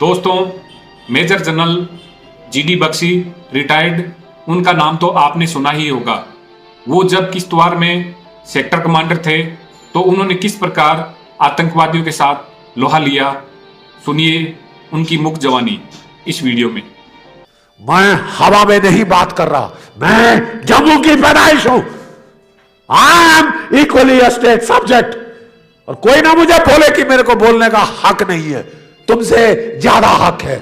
दोस्तों, major general GD Bakshi retired, उनका नाम तो आपने सुना ही होगा। वो जब किश्तवाड़ में सेक्टर कमांडर थे तो उन्होंने किस प्रकार आतंकवादियों के साथ लोहा लिया, सुनिए उनकी मुख जवानी इस वीडियो में। मैं हवा में नहीं बात कर रहा, मैं जम्मू की पैदाइश हूं। I am equally a state subject. और कोई ना मुझे बोले कि मेरे को बोलने का हक नहीं है, तुमसे ज्यादा हक है।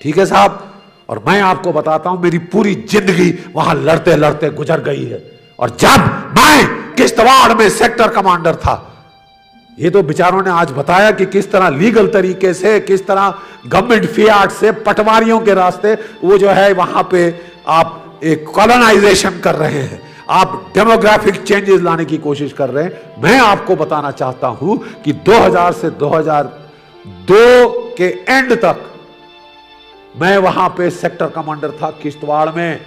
ठीक है साहब। और मैं आपको बताता हूं, मेरी पूरी जिंदगी वहां लड़ते लड़ते गुजर गई है। और जब मैं किश्तवाड़ में सेक्टर कमांडर था, ये तो बेचारों ने आज बताया कि किस तरह लीगल तरीके से, किस तरह गवर्नमेंट फियाट से, पटवारियों के रास्ते वो जो है वहां पे आप एक कॉलोनाइजेशन कर रहे हैं, आप डेमोग्राफिक चेंजेस लाने की कोशिश कर रहे हैं। मैं आपको बताना चाहता हूं कि 2000 से 2002 के एंड तक मैं वहां पे सेक्टर कमांडर था किश्तवाड़ में।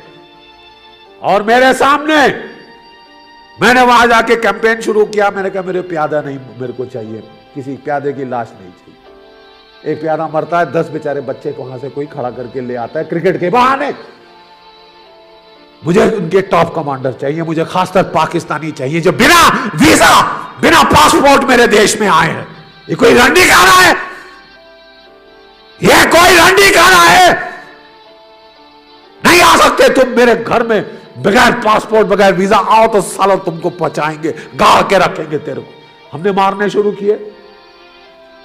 और मेरे सामने मैंने वहां जाके कैंपेन शुरू किया। मैंने कहा मेरे प्यादा नहीं मेरे को चाहिए, किसी प्यादे की लाश नहीं चाहिए। एक प्यादा मरता है, 10 बेचारे बच्चे को वहां से कोई खड़ा करके ले आता है क्रिकेट के बहाने। मुझे उनके टॉप कमांडर चाहिए, मुझे खासकर पाकिस्तानी चाहिए जो बिना वीजा, बिना पासपोर्ट मेरे देश में आए हैं। ये कोई रंडी खाना है? ये कोई रंडी खाना है? नहीं आ सकते तुम मेरे घर में बगैर पासपोर्ट, बगैर वीजा। आओ तो सालों तुमको पहुंचाएंगे, गाड़ के रखेंगे तेरे को। हमने मारने शुरू किए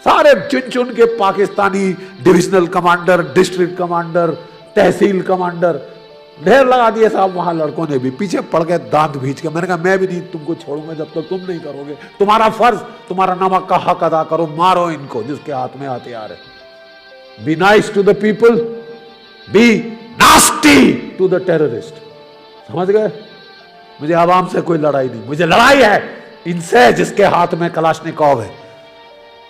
सारे चुन चुन के Pakistani divisional commander, district commander, tehsil commander ढेर लगा दिए साहब। वहां लड़कों ने भी पीछे पड़ गए दांत भींच के। मैंने कहा मैं भी नहीं तुमको छोड़ूंगा जब तक तुम नहीं करोगे। तुम्हारा फर्ज, तुम्हारा नमक का हक अदा करो, मारो इनको जिसके हाथ में हथियार है। Be nice to the people, be nasty to the terrorist. समझ गए? मुझे आवाम से कोई लड़ाई नहीं, मुझे लड़ाई है इनसे जिसके हाथ में कलाशनिकोव है।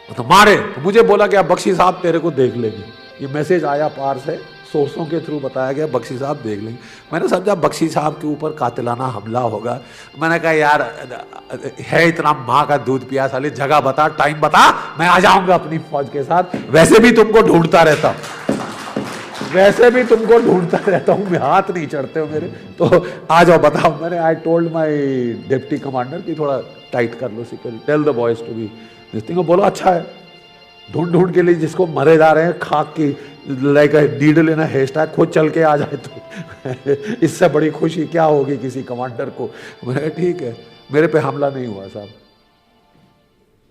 तो मारे तो मुझे बोला कि बख्शी साहब तेरे को देख लेंगे। ये मैसेज आया पार से, सोर्सों के थ्रू बताया गया बख्शी साहब देख लेंगे। मैंने समझा बख्शी साहब के ऊपर कातिलाना हमला होगा। मैंने कहा यार है इतना माँ का दूध पिया, साले जगह बता, टाइम बता, मैं आ जाऊंगा अपनी फौज के साथ। वैसे भी तुमको ढूंढता रहता हूं, मैं हाथ नहीं चढ़ते हो मेरे, तो आ जाओ बताओ। मैंने I told my deputy commander कि थोड़ा टाइट कर लो security, tell the boys to be this thing. बोलो अच्छा है। ढूंढ के लिए जिसको मरे जा रहे हैं खाक की like needle in a hairstyle, खुद चल के आ जाए तो इससे बड़ी खुशी क्या होगी किसी कमांडर को। मैंने कहा ठीक है। मेरे पे हमला नहीं हुआ साहब।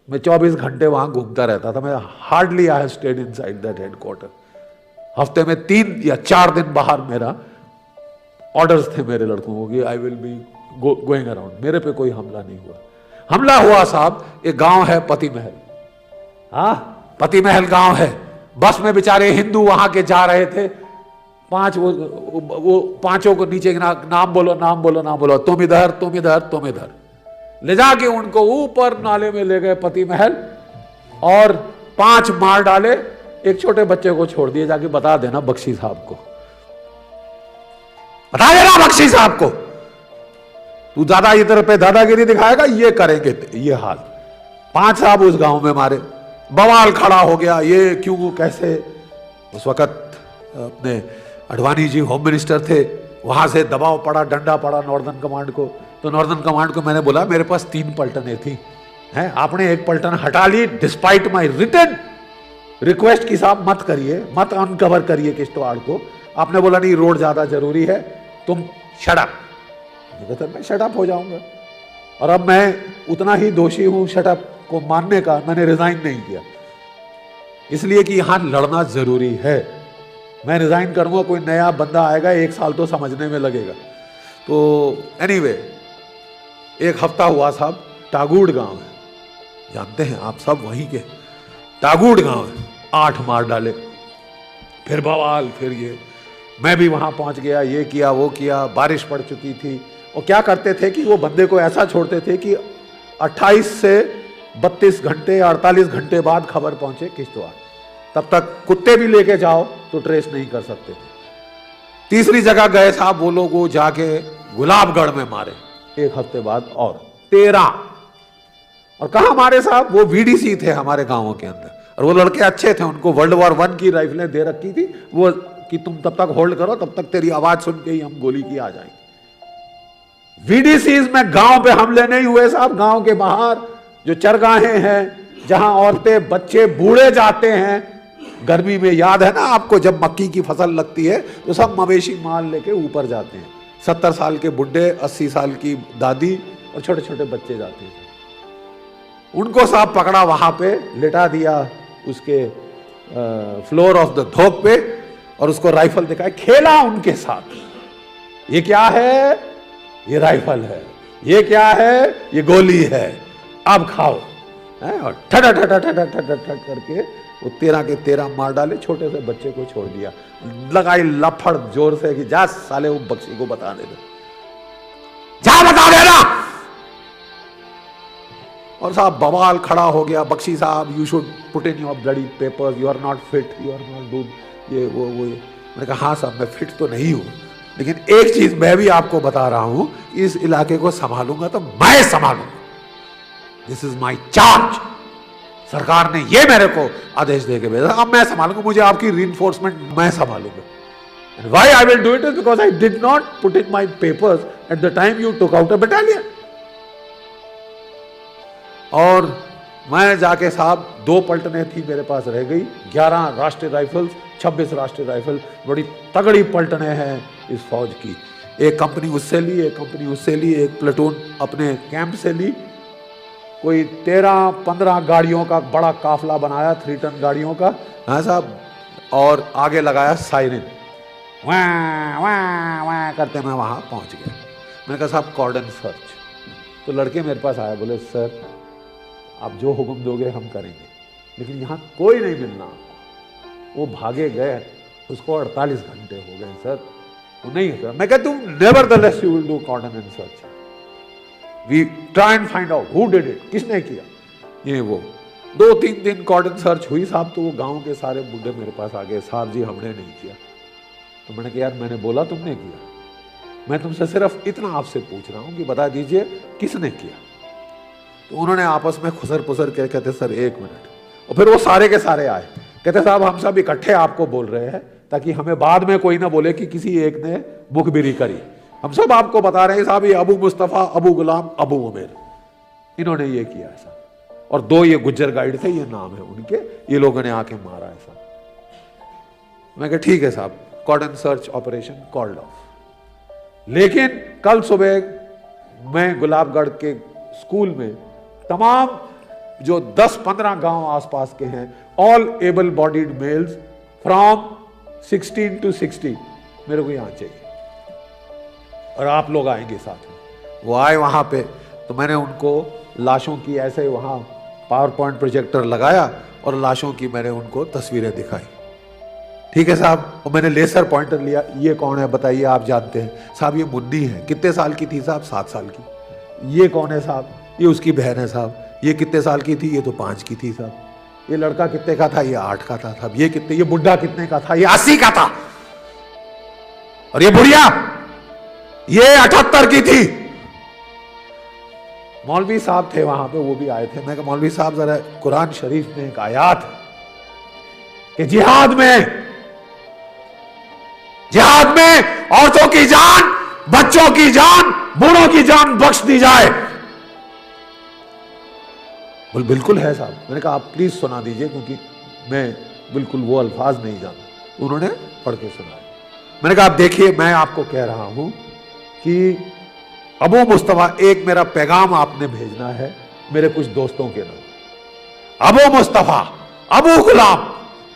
मैं 24 घंटे वहां घूमता रहता था। मैं hardly I have stayed inside that headquarter. हफ्ते में 3 या 4 दिन बाहर मेरा ऑर्डर्स थे मेरे लड़कों को कि I will be going around. मेरे पे कोई हमला नहीं हुआ। हमला हुआ साहब, एक गांव है पति महल। हाँ, पति महल गांव है। बस में बेचारे हिंदू वहां के जा रहे थे। 5 वो पांचों को नीचे नाम बोलो, तुम इधर ले जाके उनको ऊपर नाले में ले गए पति महल और 5 मार डाले। एक छोटे बच्चे को छोड़ दिए, जाके बता देना बख्शी साहब को, बता देना बख्शी साहब को, तू ज्यादा इधर पे दादागिरी दिखाएगा ये करेंगे। ये हाल 5 साहब उस गांव में मारे। बवाल खड़ा हो गया, ये क्यों कैसे। उस वक्त अपने अडवाणी जी होम मिनिस्टर थे, वहां से दबाव पड़ा, डंडा पड़ा नॉर्दर्न कमांड को। तो नॉर्दर्न कमांड को मैंने बोला मेरे पास 3 पलटनें थी हैं, आपने एक पलटन हटा ली डिस्पाइट माई रिटन रिक्वेस्ट की साहब मत करिए, मत अनकवर करिए किश्तवाड़ को। आपने बोला नहीं रोड ज्यादा जरूरी है, तुम शट अप। मैं शट अप हो जाऊंगा। और अब मैं उतना ही दोषी हूं शट अप को मानने का। मैंने रिजाइन नहीं किया इसलिए कि यहां लड़ना जरूरी है। मैं रिजाइन करूंगा, कोई नया बंदा आएगा, 1 साल तो समझने में लगेगा। तो एनीवे, एक हफ्ता हुआ साहब। टागूड़ गांव है, जानते हैं आप सब वहीं के। टागूड़ गांव है, 8 मार डाले। फिर बवाल, फिर ये। मैं भी वहां पहुंच गया, ये किया वो किया। बारिश पड़ चुकी थी। और क्या करते थे कि वो बंदे को ऐसा छोड़ते थे कि 28 से 32 घंटे 48 घंटे बाद खबर पहुंचे किश्तवाड़। तब तक कुत्ते भी लेके जाओ तो ट्रेस नहीं कर सकते थे। तीसरी जगह गए साहब वो लोग, वो जाके गुलाबगढ़ में मारे। 1 हफ्ते बाद और 13। और कहां मारे साहब? वो वीडीसी थे हमारे गांवों के अंदर। और वो लड़के अच्छे थे, उनको वर्ल्ड वॉर 1 की राइफलें दे रखी थी, वो कि तुम तब तक होल्ड करो, तब तक तेरी आवाज सुन के ही हम गोली की आ जाएंगे। वीडीसीज में गांव पे हमले नहीं हुए साहब, गांव के बाहर जो चरगाहें हैं, जहां औरतें बच्चे बूढ़े जाते हैं गर्मी में, याद है ना आपको, जब मक्की की फसल लगती है तो सब मवेशी माल लेके ऊपर जाते हैं, 70 साल के बुढ़े, 80 साल की दादी और छोटे छोटे बच्चे जाते हैं। उनको साहब पकड़ा, वहां पे लिटा दिया उसके फ्लोर ऑफ द धोक पे, और उसको राइफल दिखाया, खेला उनके साथ। ये क्या है? ये राइफल है। ये क्या है? ये गोली है, अब खाओ। और ठटा ठटा ठटा ठटा ठट करके वो 13 के 13 मार डाले, छोटे से बच्चे को छोड़ दिया। लगाई लफड़ जोर से कि जा साले वो बख्शी को बता दे, जा बता देना। और साहब बवाल खड़ा हो गया, बख्शी साहब you should put in your bloody papers, you are not fit, you are not do ये वो। मैंने कहा हाँ साहब मैं फिट तो नहीं हूं, लेकिन एक चीज मैं भी आपको बता रहा हूं, इस इलाके को संभालूंगा तो मैं संभालूंगा, दिस इज माई चार्ज। सरकार ने ये मेरे को आदेश देके भेजा, अब मैं संभालूंगा, मुझे आपकी रीइंफोर्समेंट मैं संभालूंगा। Why I will do it is because I did not put in my papers at the time you took out a battalion. और मैं जाके साहब 2 पलटनें थी मेरे पास रह गई, 11 राष्ट्रीय राइफल्स, 26 राष्ट्रीय राइफल, बड़ी तगड़ी पलटनें हैं इस फौज की। एक कंपनी उससे ली, एक कंपनी उससे ली, एक प्लेटून अपने कैंप से ली, कोई 13-15 गाड़ियों का बड़ा काफला बनाया, 3 टन गाड़ियों का, हाँ साहब, और आगे लगाया साइरन, वाह वाह वाह करते मैं वहां पहुंच गया। मैंने कहा साहब कॉर्डन सर्च। तो लड़के मेरे पास आए, बोले सर आप जो हुक्म दोगे हम करेंगे, लेकिन यहाँ कोई नहीं मिलना आपको। वो भागे गए, उसको 48 घंटे हो गए सर, वो नहीं है सर। मैं कहता हूँ nevertheless you will do cordon search, we try and find out who did it, किसने किया ये वो। 2-3 दिन कॉर्डन सर्च हुई साहब, तो वो गांव के सारे बुढ़े मेरे पास आ गए, साहब जी हमने नहीं किया। तो मैंने कहा यार मैंने बोला तुमने किया, मैं तुमसे सिर्फ इतना आपसे पूछ रहा हूं कि बता दीजिए किसने किया। तो उन्होंने आपस में खुसर पुसर के कहते सर 1 मिनट, और फिर वो सारे के सारे आए, कहते साहब हम सब इकट्ठे आपको बोल रहे हैं ताकि हमें बाद में कोई ना बोले कि किसी एक ने मुखबिरी करी। हम सब आपको बता रहे हैं साहब, ये अबू मुस्तफा, अबू गुलाम, अबू उमेर, इन्होंने ये किया है साहब, और 2 ये गुज्जर गाइड थे, ये नाम है उनके, ये लोगों ने आके मारा है साहब। मैं कहा ठीक है साहब, कॉर्डन सर्च ऑपरेशन कॉल्ड ऑफ। लेकिन कल सुबह मैं गुलाबगढ़ के स्कूल में तमाम जो 10-15 गांव आसपास के हैं, all able bodied males from 16 to 60 मेरे को यहां चाहिए, और आप लोग आएंगे साथ में। वो आए वहां पे, तो मैंने उनको लाशों की ऐसे वहां पावर पॉइंट प्रोजेक्टर लगाया और लाशों की मैंने उनको तस्वीरें दिखाई। ठीक है साहब, और मैंने लेसर पॉइंटर लिया, ये कौन है बताइए, आप जानते हैं साहब, ये मुन्नी है। कितने साल की थी साहब? 7 साल की। ये कौन है साहब? ये उसकी बहन है साहब। ये कितने साल की थी? ये तो 5 की थी साहब। ये लड़का कितने का था? ये 8 का था साहब। ये कितने, ये बुढ़ा कितने का था? ये 80 का था। और ये बुढ़िया ये 78 की थी। मौलवी साहब थे वहां पे, वो भी आए थे। मैं कहा मौलवी साहब जरा कुरान शरीफ में एक आयत है कि जिहाद में औरतों की जान, बच्चों की जान, बूढ़ों की जान बख्श दी जाए। बोल बिल्कुल है साहब। मैंने कहा आप प्लीज सुना दीजिए, क्योंकि मैं बिल्कुल वो अल्फाज नहीं जानता। उन्होंने पढ़ के सुनाया। मैंने कहा आप देखिए, मैं आपको कह रहा हूं कि अबू मुस्तफा, एक मेरा पैगाम आपने भेजना है मेरे कुछ दोस्तों के नाम। अबू मुस्तफा, अबू गुलाम,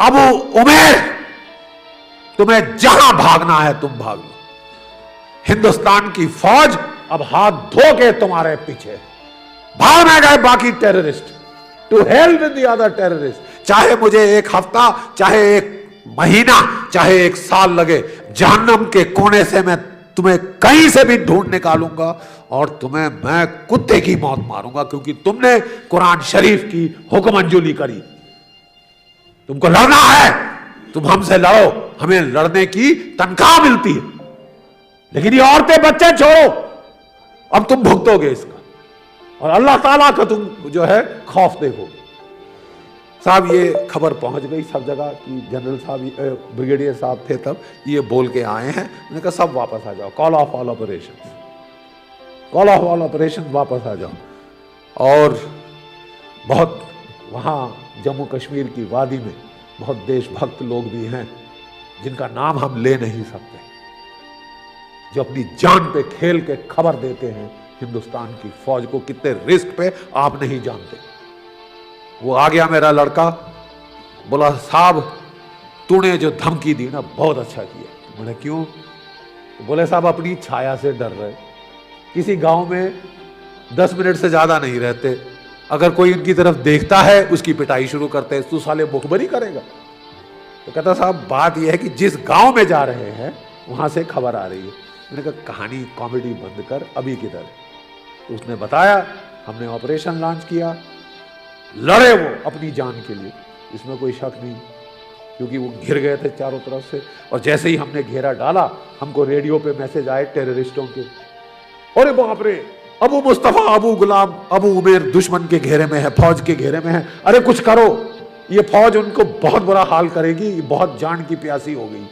अबू उमेर, तुम्हें जहां भागना है तुम भाग लो। हिंदुस्तान की फौज अब हाथ धो के तुम्हारे पीछे। भागने गए बाकी terrorist, to hell with the other terrorist. चाहे मुझे 1 हफ्ता, चाहे 1 महीना, चाहे 1 साल लगे, जहन्नम के कोने से मैं तुम्हें कहीं से भी ढूंढ निकालूंगा और तुम्हें मैं कुत्ते की मौत मारूंगा, क्योंकि तुमने कुरान शरीफ की हुक्म अंजुली करी। तुमको लड़ना है, तुम हमसे लड़ो, हमें लड़ने की तनख्वाह मिलती है, लेकिन ये औरतें बच्चे छोड़ो, अब तुम भुगतोगे इसका, और अल्लाह ताला का तुम जो है खौफ देखोगे। साहब ये खबर पहुंच गई सब जगह कि जनरल साहब, ब्रिगेडियर साहब थे तब, ये बोल के आए हैं। मैंने कहा सब वापस आ जाओ, call of all operation, call of all operation, वापस आ जाओ। और बहुत वहाँ जम्मू कश्मीर की वादी में बहुत देशभक्त लोग भी हैं जिनका नाम हम ले नहीं सकते, जो अपनी जान पे खेल के खबर देते हैं हिंदुस्तान की फौज को, कितने रिस्क पे आप नहीं जानते। वो आ गया मेरा लड़का, बोला साहब तूने जो धमकी दी ना बहुत अच्छा किया। मैंने क्यों? बोले साहब अपनी छाया से डर रहे, किसी गांव में 10 मिनट से ज्यादा नहीं रहते, अगर कोई उनकी तरफ देखता है उसकी पिटाई शुरू करते हैं, तू साले मुखबरी करेगा। तो कहता साहब बात यह है कि जिस गांव में जा रहे हैं वहां से खबर आ रही है। मैंने कहा कहानी कॉमेडी बंद कर, अभी किधर है? तो उसने बताया हमने ऑपरेशन लॉन्च किया, लड़े वो अपनी जान के लिए, इसमें कोई शक नहीं, क्योंकि वो घिर गए थे चारों तरफ से। और जैसे ही हमने घेरा डाला हमको रेडियो पे मैसेज आए टेररिस्टों के, अरे बाप रे अबू मुस्तफा, अबू गुलाम, अबू उमेर दुश्मन के घेरे में है, फौज के घेरे में है, अरे कुछ करो, ये फौज उनको बहुत बुरा हाल करेगी, बहुत जान की प्यासी हो गई,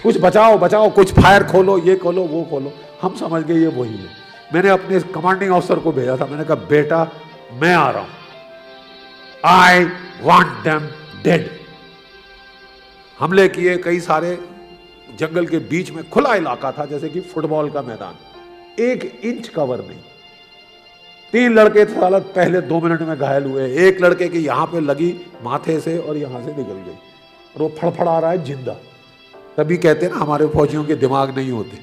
कुछ बचाओ बचाओ, कुछ फायर खोलो, ये खोलो वो खोलो। हम समझ गए ये वही है। मैंने अपने कमांडिंग ऑफिसर को भेजा था, मैंने कहा बेटा मैं आ रहा हूं, आई वांट देम डेड। हमले किए, कई सारे जंगल के बीच में खुला इलाका था जैसे कि फुटबॉल का मैदान, 1 इंच कवर नहीं। 3 लड़के थे साला, पहले 2 मिनट में घायल हुए, एक लड़के की यहां पे लगी माथे से और यहां से निकल गई और वो फड़फड़ा रहा है जिंदा। तभी कहते हैं ना हमारे फौजियों के दिमाग नहीं होते,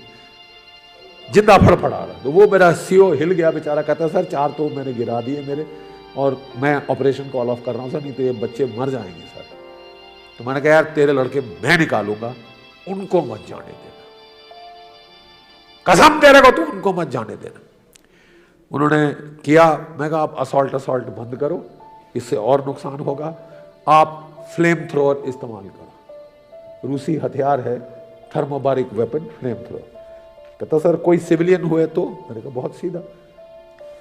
जिंदा फड़फड़ा रहा। तो वो मेरा सीओ हिल गया बेचारा, कहता सर 4 तो मैंने गिरा दिए मेरे, और मैं ऑपरेशन कॉल ऑफ कर रहा हूं सर, नहीं तो ये बच्चे मर जाएंगे सर। तो मैंने कहा यार तेरे लड़के मैं निकालूंगा, उनको मत जाने देना, कसम तेरे को, तू उनको मत जाने देना। उन्होंने किया। मैं कहा आप असॉल्ट बंद करो, इससे और नुकसान होगा, आप फ्लेम थ्रोअर इस्तेमाल करो, रूसी हथियार है थर्मोबारिक वेपन, फ्लेम थ्रोअर। कहता सर कोई सिविलियन हुए तो? मैंने कहा बहुत सीधा,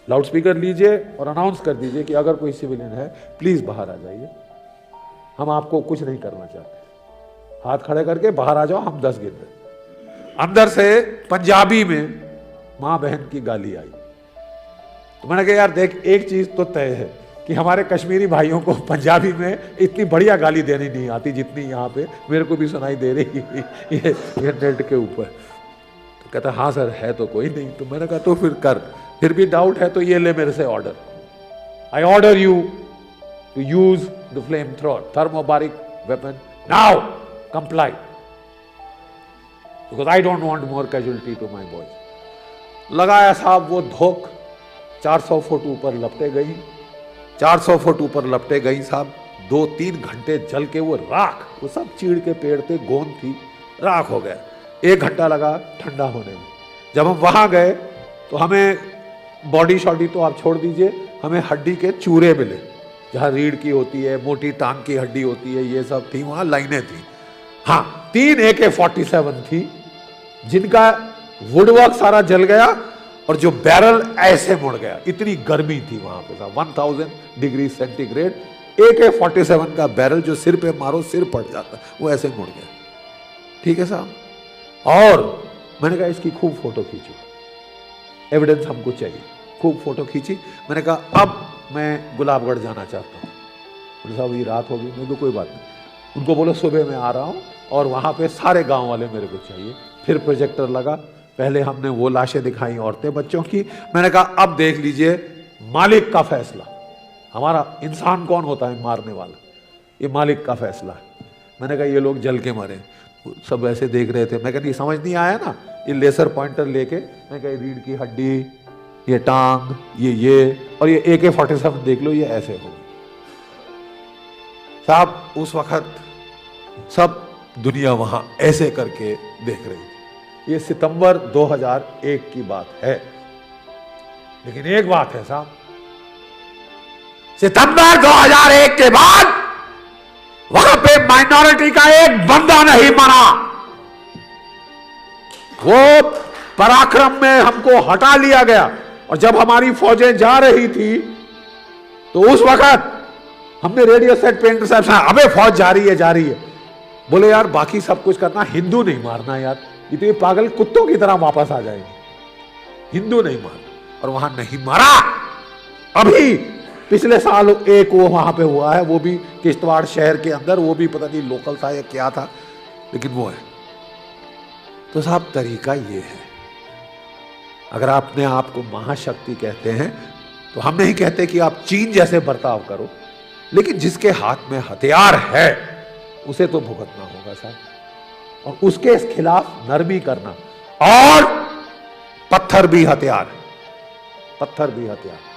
लाउड स्पीकर लीजिए और अनाउंस कर दीजिए कि अगर कोई सिविलियन है प्लीज बाहर आ जाइए, हम आपको कुछ नहीं करना चाहते, हाथ खड़े करके बाहर आ जाओ, हम 10 गिन रहे। अंदर से पंजाबी में मां बहन की गाली आई। तो मैंने कहा यार देख एक चीज तो तय है कि हमारे कश्मीरी भाइयों को पंजाबी में इतनी बढ़िया गाली देनी नहीं आती जितनी यहाँ पे मेरे को भी सुनाई दे रही ये नेट के ऊपर। तो कहता हाँ सर है तो कोई नहीं। तो मैंने कहा तो फिर कर, फिर भी डाउट है तो ये ले मेरे से order, I order you to use the flame thrower thermobaric weapon now, comply, because I don't want more casualty to my boys. लगाया साहब वो धोख, 400 फुट ऊपर लपटे गई, 400 फुट ऊपर लपटे गई साहब, 2-3 घंटे जल के वो राख, वो सब चीड़ के पेड़ थे, गोंद थी, राख हो गया। 1 घंटा लगा ठंडा होने में। जब हम वहां गए तो हमें बॉडी शॉडी तो आप छोड़ दीजिए, हमें हड्डी के चूरे मिले, जहां रीढ़ की होती है, मोटी टांग की हड्डी होती है, ये सब थी, वहां लाइनें थी। हाँ 3 AK-47 थी जिनका वुडवर्क सारा जल गया और जो बैरल ऐसे मुड़ गया, इतनी गर्मी थी वहां पे साहब, 1000 डिग्री सेंटीग्रेड। AK-47 का बैरल जो सिर पे मारो सिर फट जाता, वो ऐसे मुड़ गया। ठीक है साहब। और मैंने कहा इसकी खूब फोटो खींचो, एविडेंस हमको चाहिए। खूब फोटो खींची। मैंने कहा अब मैं गुलाबगढ़ जाना चाहता हूँ। बोले साहब ये रात होगी। मैं तो कोई बात नहीं, उनको बोलो सुबह मैं आ रहा हूँ और वहाँ पे सारे गांव वाले मेरे को चाहिए। फिर प्रोजेक्टर लगा, पहले हमने वो लाशें दिखाई औरतें बच्चों की। मैंने कहा अब देख लीजिए मालिक का फैसला, हमारा इंसान कौन होता है मारने वाला, ये मालिक का फैसला है। मैंने कहा ये लोग जल के मरे। सब ऐसे देख रहे थे। मैं कहा समझ नहीं आया ना, ये लेसर पॉइंटर लेके मैं कहा रीढ़ की हड्डी, ये टांग, ये और ये AK-47 देख लो, ये ऐसे हो साहब। उस वक्त सब दुनिया वहां ऐसे करके देख रही थी। ये सितंबर 2001 की बात है। लेकिन एक बात है साहब, सितंबर 2001 के बाद वहां पे माइनॉरिटी का एक बंदा नहीं मरा। वो पराक्रम में हमको हटा लिया गया। और जब हमारी फौजें जा रही थी तो उस वक्त हमने रेडियो सेट पेंटर साहब से, अबे फौज जा रही है। बोले यार बाकी सब कुछ करना, हिंदू नहीं मारना यार, ये तो ये पागल कुत्तों की तरह वापस आ जाएंगे, हिंदू नहीं मारना। और वहां नहीं मारा। अभी पिछले साल एक वो वहां पे हुआ है, वो भी किश्तवाड़ शहर के अंदर, वो भी पता नहीं लोकल था या क्या था, लेकिन वो है। तो साहब तरीका ये है, अगर आपने आपको महाशक्ति कहते हैं तो हम नहीं कहते कि आप चीन जैसे बर्ताव करो, लेकिन जिसके हाथ में हथियार है उसे तो भुगतना होगा साहब, और उसके खिलाफ नरमी करना। और पत्थर भी हथियार है, पत्थर भी हथियार।